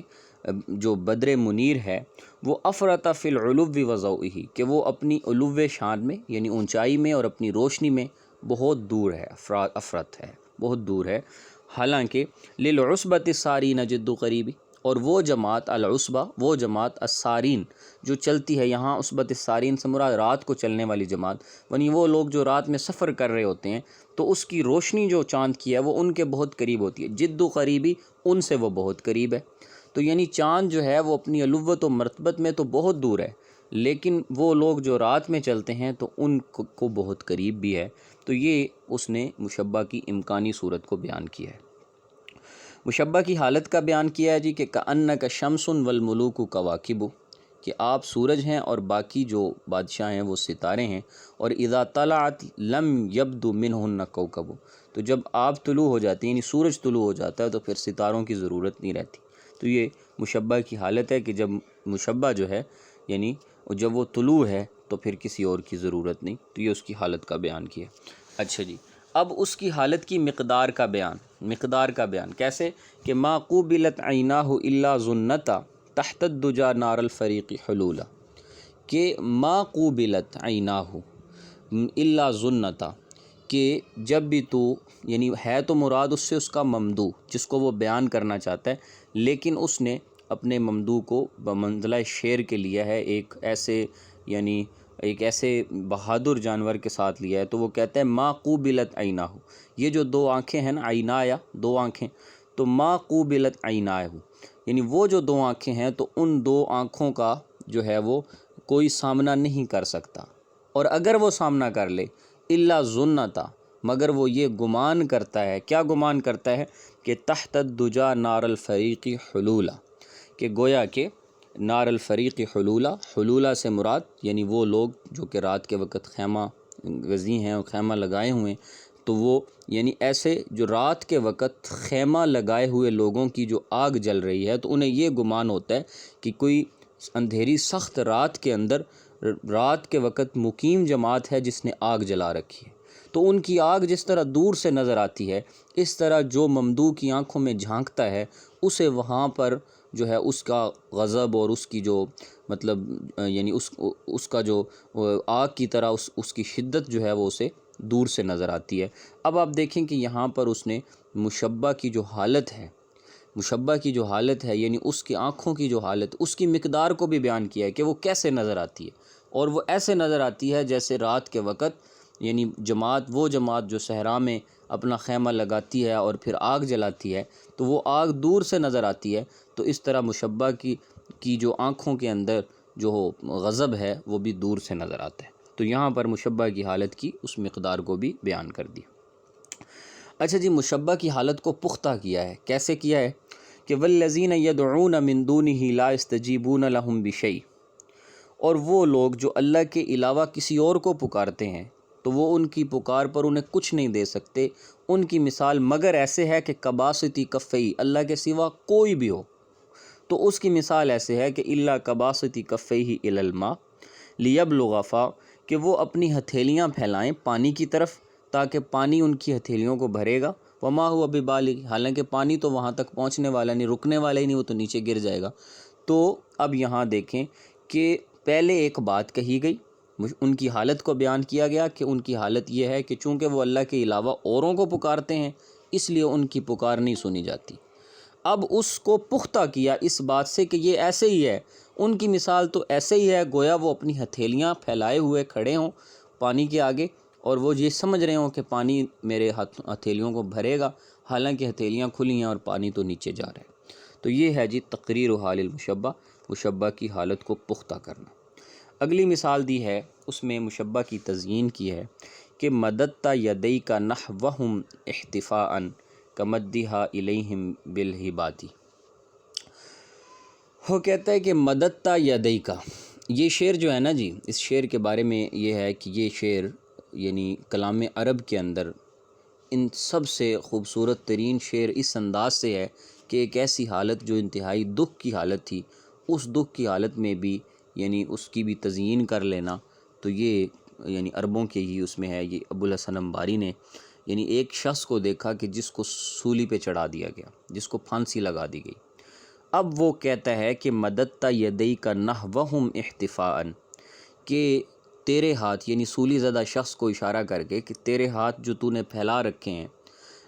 Speaker 1: جو بدر منیر ہے وہ افرط فی العلو و ضوئہ، کہ وہ اپنی علو شان میں یعنی اونچائی میں اور اپنی روشنی میں بہت دور ہے، افرط ہے بہت دور ہے، حالانکہ للعصبۃ السارین جد قریب، اور وہ جماعت العصبہ، وہ جماعت السارین جو چلتی ہے، یہاں عصبت السارین سے مراد رات کو چلنے والی جماعت، یعنی وہ لوگ جو رات میں سفر کر رہے ہوتے ہیں تو اس کی روشنی جو چاند کی ہے وہ ان کے بہت قریب ہوتی ہے، جد و قریبی، ان سے وہ بہت قریب ہے۔ تو یعنی چاند جو ہے وہ اپنی علوت و مرتبت میں تو بہت دور ہے، لیکن وہ لوگ جو رات میں چلتے ہیں تو ان کو بہت قریب بھی ہے۔ تو یہ اس نے مشبہ کی امکانی صورت کو بیان کیا ہے۔ مشبہ کی حالت کا بیان کیا ہے جی کہ کأنک شمس والملوک کواکب، کہ آپ سورج ہیں اور باقی جو بادشاہ ہیں وہ ستارے ہیں، اور اذا طلعت لم یبدو منہن کوکب، تو جب آپ طلوع ہو جاتی ہیں یعنی سورج طلوع ہو جاتا ہے تو پھر ستاروں کی ضرورت نہیں رہتی۔ تو یہ مشبہ کی حالت ہے کہ جب مشبہ جو ہے یعنی جب وہ طلوع ہے تو پھر کسی اور کی ضرورت نہیں، تو یہ اس کی حالت کا بیان کیا۔ اچھا جی، اب اس کی حالت کی مقدار کا بیان کیسے کہ ما قوبلت عیناہ الا ظنتا تحت الدجا نار الفریق حلولا، کہ ما قوبلت عیناہ الا ظنتا، کہ جب بھی تو یعنی ہے تو مراد اس سے اس کا ممدوح جس کو وہ بیان کرنا چاہتا ہے، لیکن اس نے اپنے ممدوح کو بمنزلہ شعر کے لیا ہے، ایک ایسے بہادر جانور کے ساتھ لیا ہے، تو وہ کہتا ہے ما قوبلت عیناہ، یہ جو دو آنکھیں ہیں نا، عینایا دو آنکھیں، تو ما قوبلت عیناہ یعنی وہ جو دو آنکھیں ہیں تو ان دو آنکھوں کا جو ہے وہ کوئی سامنا نہیں کر سکتا، اور اگر وہ سامنا کر لے الا ظنتا، مگر وہ یہ گمان کرتا ہے، کیا گمان کرتا ہے کہ تحت الدجا نار الفریق حلولا، کہ گویا کہ نار الفریق حلولا سے مراد یعنی وہ لوگ جو کہ رات کے وقت خیمہ گزی ہیں اور خیمہ لگائے ہوئے ہیں، تو وہ یعنی ایسے جو رات کے وقت خیمہ لگائے ہوئے لوگوں کی جو آگ جل رہی ہے تو انہیں یہ گمان ہوتا ہے کہ کوئی اندھیری سخت رات کے اندر رات کے وقت مقیم جماعت ہے جس نے آگ جلا رکھی ہے، تو ان کی آگ جس طرح دور سے نظر آتی ہے، اس طرح جو ممدوح کی آنکھوں میں جھانکتا ہے اسے وہاں پر جو ہے اس کا غضب اور اس کی جو یعنی اس کا جو آگ کی طرح اس کی شدت جو ہے وہ اسے دور سے نظر آتی ہے۔ اب آپ دیکھیں کہ یہاں پر اس نے مشبہ کی جو حالت ہے یعنی اس کی آنکھوں کی جو حالت، اس کی مقدار کو بھی بیان کیا ہے کہ وہ کیسے نظر آتی ہے، اور وہ ایسے نظر آتی ہے جیسے رات کے وقت یعنی وہ جماعت جو صحرا میں اپنا خیمہ لگاتی ہے اور پھر آگ جلاتی ہے تو وہ آگ دور سے نظر آتی ہے، تو اس طرح مشبہ کی جو آنکھوں کے اندر جو غضب ہے وہ بھی دور سے نظر آتا ہے۔ تو یہاں پر مشبہ کی حالت کی اس مقدار کو بھی بیان کر دی۔ اچھا جی، مشبہ کی حالت کو پختہ کیا ہے، کیسے کیا ہے کہ والذین یدعون من دونہ لا یستجیبون لہم بشیء، اور وہ لوگ جو اللہ کے علاوہ کسی اور کو پکارتے ہیں تو وہ ان کی پکار پر انہیں کچھ نہیں دے سکتے، ان کی مثال مگر ایسے ہے کہ کباسطی کفئی، اللہ کے سوا کوئی بھی ہو تو اس کی مثال ایسے ہے کہ الا کباسطی کفیہ الی الماء لیبلغ فاہ، کہ وہ اپنی ہتھیلیاں پھیلائیں پانی کی طرف تاکہ پانی ان کی ہتھیلیوں کو بھرے گا، وما ہوا ببالغ، حالانکہ پانی تو وہاں تک پہنچنے والا نہیں، رکنے والا ہی نہیں، وہ تو نیچے گر جائے گا۔ تو اب یہاں دیکھیں کہ پہلے ایک بات کہی گئی، ان کی حالت کو بیان کیا گیا کہ ان کی حالت یہ ہے کہ چونکہ وہ اللہ کے علاوہ اوروں کو پکارتے ہیں اس لیے ان کی پکار نہیں سنی جاتی۔ اب اس کو پختہ کیا اس بات سے کہ یہ ایسے ہی ہے، ان کی مثال تو ایسے ہی ہے، گویا وہ اپنی ہتھیلیاں پھیلائے ہوئے کھڑے ہوں پانی کے آگے اور وہ یہ سمجھ رہے ہوں کہ پانی میرے ہتھیلیوں کو بھرے گا، حالانکہ ہتھیلیاں کھلی ہیں اور پانی تو نیچے جا رہا ہے۔ تو یہ ہے جی تقریر حال المشبہ، مشبہ کی حالت کو پختہ کرنا۔ اگلی مثال دی ہے، اس میں مشبہ کی تزیین کی ہے کہ مددت یدیک نحوہم احتفاء کمدھا الیہم بالہبات، وہ کہتا ہے کہ مددت یدیک، یہ شعر جو ہے نا جی، اس شعر کے بارے میں یہ ہے کہ یہ شعر یعنی کلام عرب کے اندر ان سب سے خوبصورت ترین شعر اس انداز سے ہے کہ ایک ایسی حالت جو انتہائی دکھ کی حالت تھی، اس دکھ کی حالت میں بھی یعنی اس کی بھی تزیین کر لینا، تو یہ یعنی عربوں کے ہی اس میں ہے۔ یہ ابوالحسن انباری نے یعنی ایک شخص کو دیکھا کہ جس کو سولی پہ چڑھا دیا گیا، جس کو پھانسی لگا دی گئی، اب وہ کہتا ہے کہ مددت یدیک نحوہم احتفاء، کہ تیرے ہاتھ یعنی سولی زدہ شخص کو اشارہ کر کے کہ تیرے ہاتھ جو تو نے پھیلا رکھے ہیں،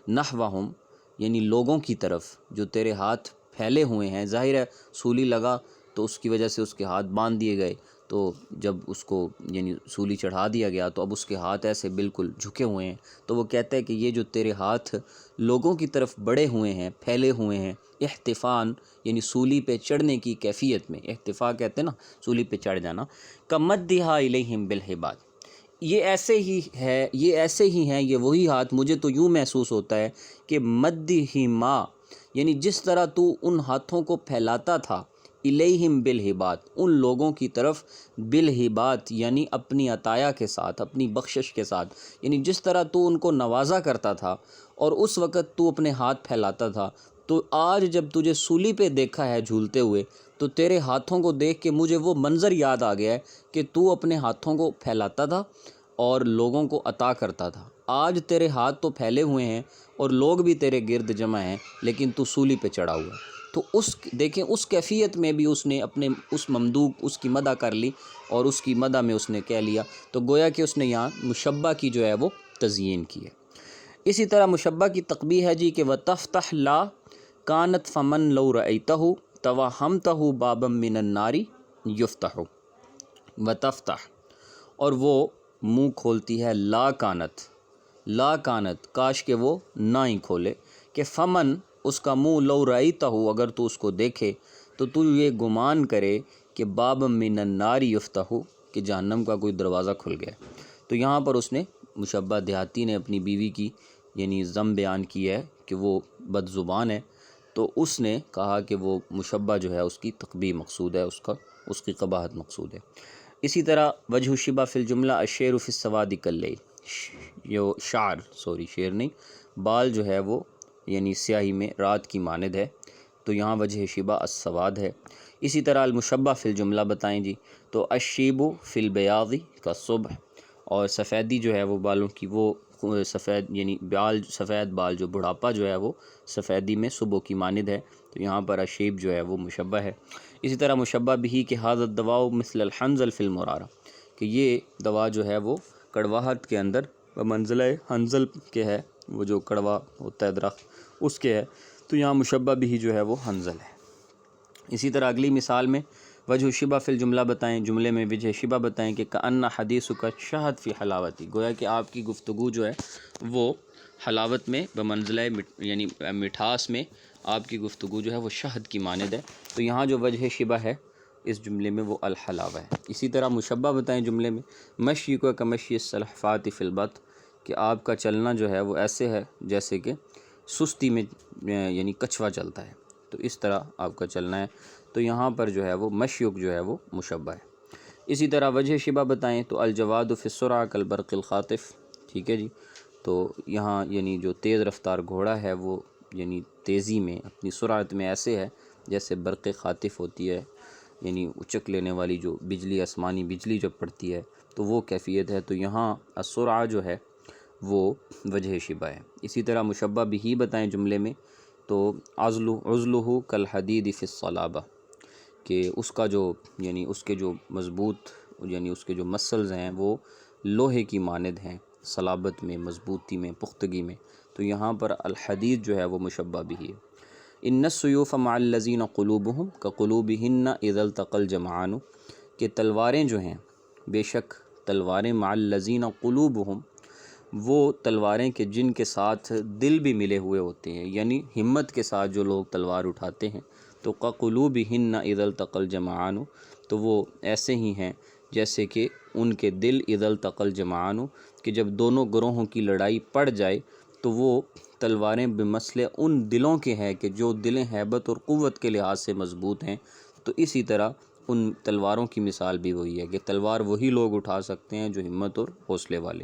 Speaker 1: نحوہم یعنی لوگوں کی طرف جو تیرے ہاتھ پھیلے ہوئے ہیں، ظاہر ہے سولی لگا تو اس کی وجہ سے اس کے ہاتھ باندھ دیے گئے، تو جب اس کو یعنی سولی چڑھا دیا گیا تو اب اس کے ہاتھ ایسے بالکل جھکے ہوئے ہیں، تو وہ کہتا ہے کہ یہ جو تیرے ہاتھ لوگوں کی طرف بڑے ہوئے ہیں، پھیلے ہوئے ہیں، احتفان یعنی سولی پہ چڑھنے کی کیفیت میں، احتفا کہتے ہیں نا سولی پہ چڑھ جانا، کمدھا الیہم بالحبال، یہ ایسے ہی ہے، یہ ایسے ہی ہیں، یہ وہی ہاتھ، مجھے تو یوں محسوس ہوتا ہے کہ مدھما یعنی جس طرح تو ان ہاتھوں کو پھیلاتا تھا، الیہم بالہبات ان لوگوں کی طرف، بالہبات یعنی اپنی عطایا کے ساتھ، اپنی بخشش کے ساتھ، یعنی جس طرح تو ان کو نوازا کرتا تھا اور اس وقت تو اپنے ہاتھ پھیلاتا تھا، تو آج جب تجھے سولی پہ دیکھا ہے جھولتے ہوئے تو تیرے ہاتھوں کو دیکھ کے مجھے وہ منظر یاد آ گیا ہے کہ تو اپنے ہاتھوں کو پھیلاتا تھا اور لوگوں کو عطا کرتا تھا، آج تیرے ہاتھ تو پھیلے ہوئے ہیں اور لوگ بھی تیرے گرد جمع ہیں لیکن تو سولی پہ چڑھا ہوا ہے۔ تو اس دیکھیں اس کیفیت میں بھی اس نے اپنے اس ممدوح اس کی مدح کر لی اور اس کی مدح میں اس نے کہہ لیا، تو گویا کہ اس نے یہاں مشبہ کی جو ہے وہ تزیین کی ہے۔ اسی طرح مشبہ کی تقبیح ہے جی کہ وَتَفْتَحْ لَا كَانَتْ فَمَنْ لَوْ رَأَيْتَهُ تَوَهَّمْتَهُ بَابًا مِّنَ النَّارِ يُفْتَحُ وَتَفْتَحْ، اور وہ منہ کھولتی ہے، لا کانت، لا کانت کاش کہ وہ نہ ہی کھولے، کہ فمن اس کا منہ، لو رأیتہ اگر تو اس کو دیکھے تو تو یہ گمان کرے کہ باب من النار یفتح کہ جہنم کا کوئی دروازہ کھل گیا۔ تو یہاں پر اس نے مشبہ دیہاتی نے اپنی بیوی کی یعنی ذم بیان کی ہے کہ وہ بد زبان ہے، تو اس نے کہا کہ وہ مشبہ جو ہے اس کی تقبیح مقصود ہے، اس کی قباحت مقصود ہے۔ اسی طرح وجہ شبہ فی الجملہ الشعر فی السواد کاللیل، یہ شعر نہیں، بال جو ہے وہ یعنی سیاہی میں رات کی مانند ہے، تو یہاں وجہ شبہ السواد ہے۔ اسی طرح المشبہ فی الجملہ بتائیں جی، تو الشیب فی البیاض کالصبح، اور سفیدی جو ہے وہ بالوں کی، وہ سفید یعنی سفید بال جو بڑھاپا جو ہے وہ سفیدی میں صبح کی مانند ہے، تو یہاں پر الشیب جو ہے وہ مشبہ ہے۔ اسی طرح مشبہ بھی کہ ھذا الدواء مثل الحنظل فی المرارہ، کہ یہ دوا جو ہے وہ کڑواہٹ کے اندر بمنزلہ حنظل کے ہے، وہ جو کڑوا ہوتا ہے درخت اس کے ہے، تو یہاں مشبہ بھی جو ہے وہ حنظل ہے۔ اسی طرح اگلی مثال میں وجہ شبہ فی الجملہ بتائیں، جملے میں وجہ شبہ بتائیں کہ کأن حدیثک شہد فی حلاوتی، گویا کہ آپ کی گفتگو جو ہے وہ حلاوت میں بمنزلہ یعنی مٹھاس میں آپ کی گفتگو جو ہے وہ شہد کی مانند ہے، تو یہاں جو وجہ شبہ ہے اس جملے میں وہ الحلاوہ ہے۔ اسی طرح مشبہ بتائیں جملے میں مشی کو کمشی السلحفاۃ فی البط، کہ آپ کا چلنا جو ہے وہ ایسے ہے جیسے کہ سستی میں یعنی کچھوا چلتا ہے، تو اس طرح آپ کا چلنا ہے، تو یہاں پر جو ہے وہ مشیق جو ہے وہ مشبہ ہے۔ اسی طرح وجہ شبہ بتائیں تو الجواد فی السرعہ کالبرق الخاطف، ٹھیک ہے جی، تو یہاں یعنی جو تیز رفتار گھوڑا ہے وہ یعنی تیزی میں اپنی سرعت میں ایسے ہے جیسے برق خاطف ہوتی ہے، یعنی اچک لینے والی جو بجلی، آسمانی بجلی جب پڑتی ہے تو وہ کیفیت ہے، تو یہاں السرعہ جو ہے وہ وجہ شبہ ہے۔ اسی طرح مشبہ بھی بتائیں جملے میں تو عضلہ کالحدید فی الصلابہ، کہ اس کا جو یعنی اس کے جو مضبوط یعنی اس کے جو مسلز ہیں وہ لوہے کی مانند ہیں، صلابت میں، مضبوطی میں، پختگی میں، تو یہاں پر الحدید جو ہے وہ مشبہ بھی ہے۔ ان السیوف مع الذین قلوبہم کقلوبہن اذا التقى الجمعان، کہ تلواریں جو ہیں، بے شک تلواریں، مع الذین قلوبہم، وہ تلواریں کہ جن کے ساتھ دل بھی ملے ہوئے ہوتے ہیں، یعنی ہمت کے ساتھ جو لوگ تلوار اٹھاتے ہیں، تو کقلوبہن اذا التقى الجمعان، تو وہ ایسے ہی ہیں جیسے کہ ان کے دل اذا التقى الجمعان، کہ جب دونوں گروہوں کی لڑائی پڑ جائے تو وہ تلواریں بمثل ان دلوں کے ہیں کہ جو دلیں ہیبت اور قوت کے لحاظ سے مضبوط ہیں، تو اسی طرح ان تلواروں کی مثال بھی وہی ہے کہ تلوار وہی لوگ اٹھا سکتے ہیں جو ہمت اور حوصلے والے۔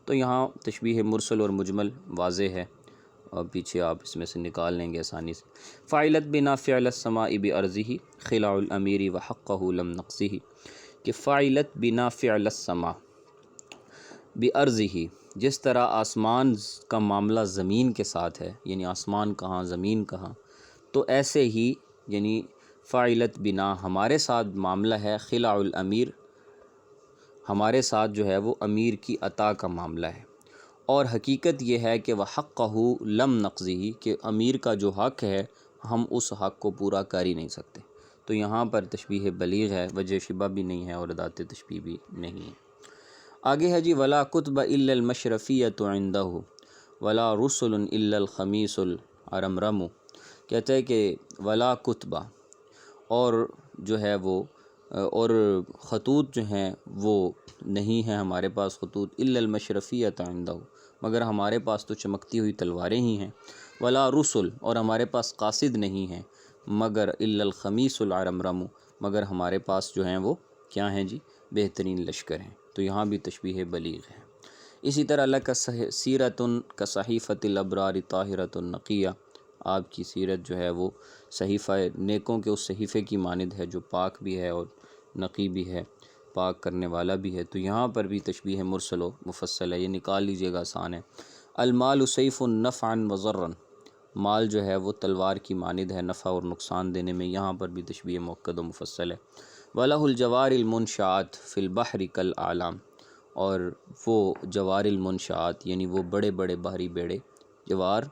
Speaker 1: تو یہاں تشبیہ مرسل اور مجمل واضح ہے، اور پیچھے آپ اس میں سے نکال لیں گے آسانی سے۔ فاعلت بنا فعل السماء بارضہ خلاء الامیر وحقہ لم نقصہ، کہ فاعلت بنا فعل السماء بارضہ، جس طرح آسمان کا معاملہ زمین کے ساتھ ہے، یعنی آسمان کہاں زمین کہاں، تو ایسے ہی یعنی فاعلت بنا ہمارے ساتھ معاملہ ہے، خلاء الامیر ہمارے ساتھ جو ہے وہ امیر کی عطا کا معاملہ ہے، اور حقیقت یہ ہے کہ وحقہ لم نقضہ، کہ امیر کا جو حق ہے ہم اس حق کو پورا کر ہی نہیں سکتے۔ تو یہاں پر تشبیہ بلیغ ہے، وجہ شبہ بھی نہیں ہے اور ادات تشبیہ بھی نہیں ہے۔ آگے ہے جی ولا کتب الا المشرفیۃ عندہ ولا رسل الا الخمیس العرمرم، کہتا ہے کہ ولا کتبہ، اور جو ہے وہ اور خطوط جو ہیں وہ نہیں ہیں ہمارے پاس خطوط الا المشرفیۃ عندہ، مگر ہمارے پاس تو چمکتی ہوئی تلواریں ہی ہیں، ولا رسل، اور ہمارے پاس قاصد نہیں ہیں، مگر الا الخمیس العرمرم، مگر ہمارے پاس جو ہیں وہ کیا ہیں جی؟ بہترین لشکر ہیں۔ تو یہاں بھی تشبیہ بلیغ ہے۔ اسی طرح اللہ کا سیرت کا صحیفۃ الابرار طاہرۃ النقیہ، آپ کی سیرت جو ہے وہ صحیفہ نیکوں کے اس صحیفے کی مانند ہے جو پاک بھی ہے اور نقی بھی ہے، پاک کرنے والا بھی ہے۔ تو یہاں پر بھی تشبیہ مرسل و مفصل ہے، یہ نکال لیجئے گا، آسان ہے۔ المال سیف نفعا وضرا، مال جو ہے وہ تلوار کی مانند ہے نفع اور نقصان دینے میں، یہاں پر بھی تشبیہ مؤکد و مفصل ہے۔ وَلَهُ الْجَوَارِ الْمُنْشَآتُ فِي الْبَحْرِ كَالْأَعْلَامِ، اور وہ جوار المنشآت یعنی وہ بڑے بڑے بحری بیڑے، جوار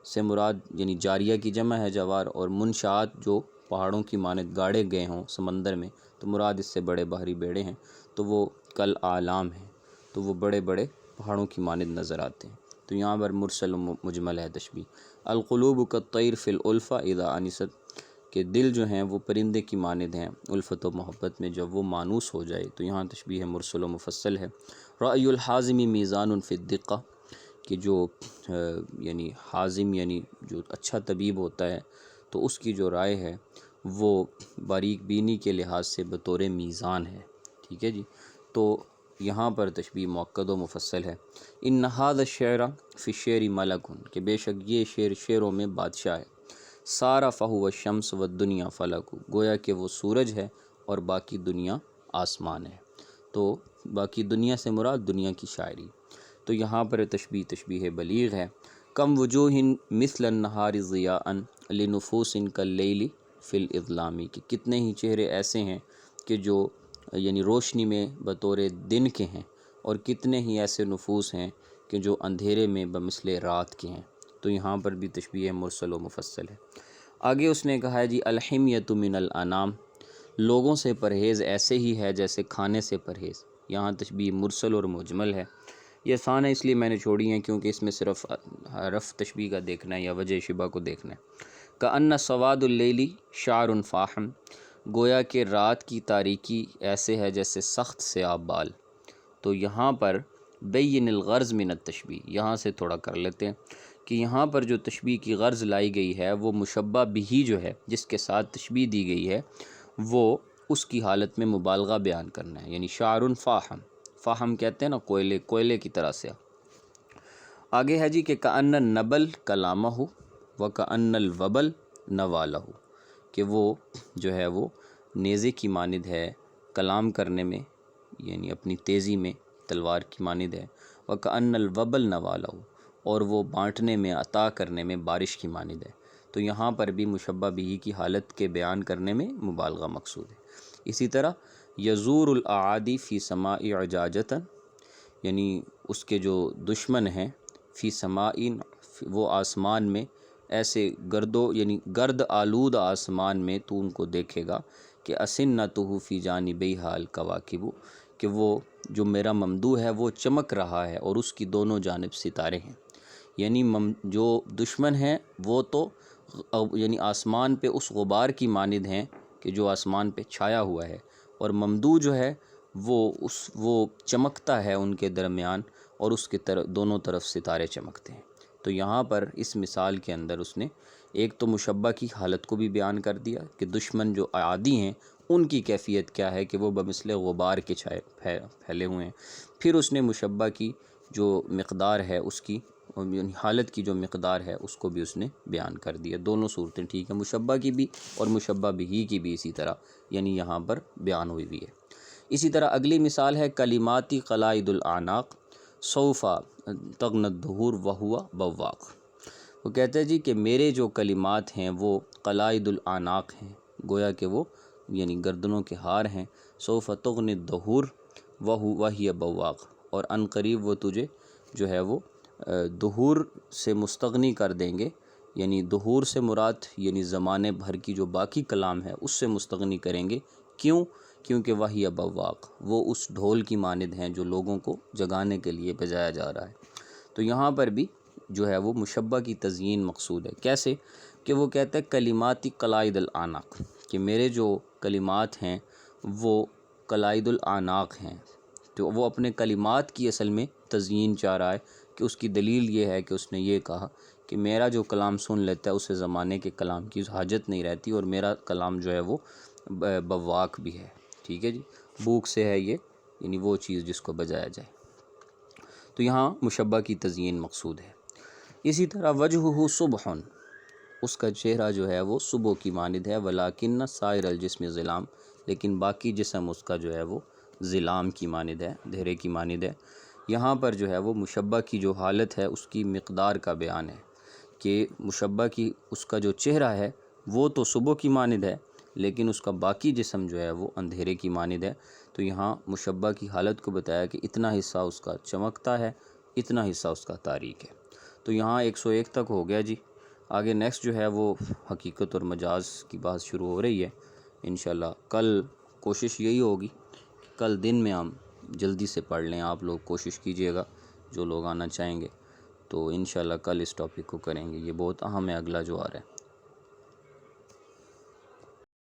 Speaker 1: سے مراد یعنی جاریہ کی جمع ہے جوار، اور منشآت جو پہاڑوں کی مانند گاڑے گئے ہوں سمندر میں، تو مراد اس سے بڑے بحری بیڑے ہیں، تو وہ کل اعلام ہیں، تو وہ بڑے بڑے پہاڑوں کی مانند نظر آتے ہیں۔ تو یہاں پر مرسل و مجمل ہے تشبیہ۔ القلوب کالطیر فی الالفہ اذا انست، کہ دل جو ہیں وہ پرندے کی مانند ہیں الفت و محبت میں جب وہ مانوس ہو جائے، تو یہاں تشبیہ مرسل و مفصل ہے۔ رأی الحازم میزان فی الدقہ، کہ جو یعنی حازم یعنی جو اچھا طبیب ہوتا ہے تو اس کی جو رائے ہے وہ باریک بینی کے لحاظ سے بطور میزان ہے، ٹھیک ہے جی۔ تو یہاں پر تشبیہ مؤکد و مفصل ہے۔ ان ھذا الشعر فی الشعر ملک، کہ بے شک یہ شعر شعروں میں بادشاہ ہے۔ سارا فہو الشمس والدنیا فلک، گویا کہ وہ سورج ہے اور باقی دنیا آسمان ہے۔ تو باقی دنیا سے مراد دنیا کی شاعری۔ تو یہاں پر تشبیہ بلیغ ہے۔ کم وجوہ مثل النہار ضیاء لنفوس کاللیل فی الاظلام، کہ کتنے ہی چہرے ایسے ہیں کہ جو یعنی روشنی میں بطور دن کے ہیں، اور کتنے ہی ایسے نفوس ہیں کہ جو اندھیرے میں بمثل رات کے ہیں۔ تو یہاں پر بھی تشبیہ مرسل و مفصل ہے۔ آگے اس نے کہا ہے جی الحمیۃ من الانام، لوگوں سے پرہیز ایسے ہی ہے جیسے کھانے سے پرہیز، یہاں تشبیہ مرسل اور مجمل ہے۔ یہ آسان ہے اس لیے میں نے چھوڑی ہیں کیونکہ اس میں صرف حرف تشبیہ کا دیکھنا ہے یا وجہ شبہ کو دیکھنا ہے۔ کأن سواد اللیل شعر فاحم، گویا کہ رات کی تاریکی ایسے ہے جیسے سخت سیاب بال۔ تو یہاں پر بین الغرض من التشبیہ، یہاں سے تھوڑا کر لیتے ہیں کہ یہاں پر جو تشبیہ کی غرض لائی گئی ہے وہ مشبہ بھی جو ہے جس کے ساتھ تشبیہ دی گئی ہے وہ اس کی حالت میں مبالغہ بیان کرنا ہے، یعنی شعر فاحم، فاحم کہتے ہیں نا کوئلے کی طرح سے۔ آگے ہے جی کہ کأن النبل کلامہ وکأن الوبل نوالہ، کہ وہ جو ہے وہ نیزے کی مانند ہے کلام کرنے میں، یعنی اپنی تیزی میں تلوار کی مانند ہے، وکأن الوبل نوالہ، اور وہ بانٹنے میں عطا کرنے میں بارش کی مانند ہے۔ تو یہاں پر بھی مشبہ بھی کی حالت کے بیان کرنے میں مبالغہ مقصود ہے۔ اسی طرح یزور الاعادی فی سماء عجاجۃ، یعنی اس کے جو دشمن ہیں فی سماء، وہ آسمان میں ایسے یعنی گرد آلود آسمان میں تو ان کو دیکھے گا کہ اسنتہ فی جانبیہا الکواکب، کہ وہ جو میرا ممدوح ہے وہ چمک رہا ہے اور اس کی دونوں جانب ستارے ہیں، یعنی جو دشمن ہیں وہ تو یعنی آسمان پہ اس غبار کی مانند ہیں کہ جو آسمان پہ چھایا ہوا ہے، اور ممدوح جو ہے وہ چمکتا ہے ان کے درمیان، اور اس کے دونوں طرف ستارے چمکتے ہیں۔ تو یہاں پر اس مثال کے اندر اس نے ایک تو مشبہ کی حالت کو بھی بیان کر دیا کہ دشمن جو اعادی ہیں ان کی کیفیت کیا ہے کہ وہ بمثل غبار کے چھائے پھیلے ہوئے ہیں۔ پھر اس نے مشبہ کی جو مقدار ہے اس کی یعنی حالت کی جو مقدار ہے اس کو بھی اس نے بیان کر دیا۔ دونوں صورتیں ٹھیک ہیں، مشبہ کی بھی اور مشبہ بھی کی بھی اسی طرح یعنی یہاں پر بیان ہوئی بھی ہے۔ اسی طرح اگلی مثال ہے کلماتی قلائد الاعناق سوف تغن الدہور وہو بواق، وہ کہتے ہیں جی کہ میرے جو کلمات ہیں وہ قلائد الاعناق ہیں، گویا کہ وہ یعنی گردنوں کے ہار ہیں، سوف تغن الدہور وہی بواق، اور ان قریب وہ تجھے جو ہے وہ دہور سے مستغنی کر دیں گے، یعنی ظہور سے مراد یعنی زمانے بھر کی جو باقی کلام ہے اس سے مستغنی کریں گے۔ کیوں؟ کیونکہ وحی بواق، وہ اس ڈھول کی مانند ہیں جو لوگوں کو جگانے کے لیے بجایا جا رہا ہے۔ تو یہاں پر بھی جو ہے وہ مشبہ کی تزیین مقصود ہے۔ کیسے؟ کہ وہ کہتا ہے کلماتی قلائد العناق، کہ میرے جو کلمات ہیں وہ قلائد العناق ہیں۔ تو وہ اپنے کلمات کی اصل میں تزیین چاہ رہا ہے، کہ اس کی دلیل یہ ہے کہ اس نے یہ کہا کہ میرا جو کلام سن لیتا ہے اسے زمانے کے کلام کی حاجت نہیں رہتی، اور میرا کلام جو ہے وہ بواق بھی ہے۔ ٹھیک ہے جی، بوک سے ہے یہ، یعنی وہ چیز جس کو بجایا جائے۔ تو یہاں مشبہ کی تزیین مقصود ہے۔ اسی طرح وجہہ صبح، اس کا چہرہ جو ہے وہ صبح کی مانند ہے، ولیکن سائر الجسم ظلام، لیکن باقی جسم اس کا جو ہے وہ ظلام کی مانند ہے، اندھیرے کی مانند ہے۔ یہاں پر جو ہے وہ مشبہ کی جو حالت ہے اس کی مقدار کا بیان ہے، کہ مشبہ کی اس کا جو چہرہ ہے وہ تو صبح کی مانند ہے، لیکن اس کا باقی جسم جو ہے وہ اندھیرے کی مانند ہے۔ تو یہاں مشبہ کی حالت کو بتایا کہ اتنا حصہ اس کا چمکتا ہے، اتنا حصہ اس کا تاریک ہے۔ تو یہاں 101 تک ہو گیا جی۔ آگے نیکسٹ جو ہے وہ حقیقت اور مجاز کی بات شروع ہو رہی ہے انشاءاللہ۔ کل کوشش یہی ہوگی کہ کل دن میں ہم جلدی سے پڑھ لیں، آپ لوگ کوشش کیجئے گا جو لوگ آنا چاہیں گے، تو انشاءاللہ کل اس ٹاپک کو کریں گے۔ یہ بہت اہم ہے اگلا جو آ رہا ہے۔